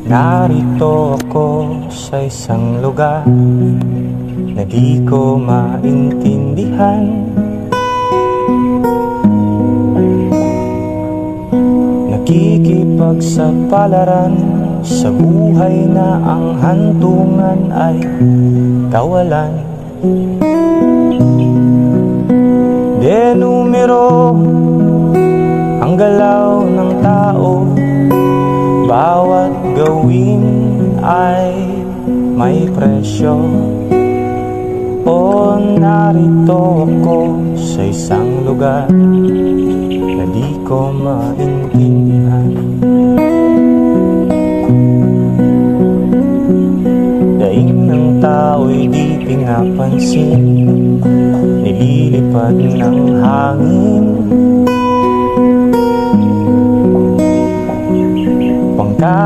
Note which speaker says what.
Speaker 1: Narito ako sa isang lugar na di ko maintindihan. Nakikipagsapalaran sa buhay na ang hantungan ay kawalan. De numero ang galaw ng tao, bawat gawin ay may presyo. O narito ako sa isang lugar na di ko maintindihan. Daing ng tao'y di pinapansin, nililipad ng hangin. Pangkain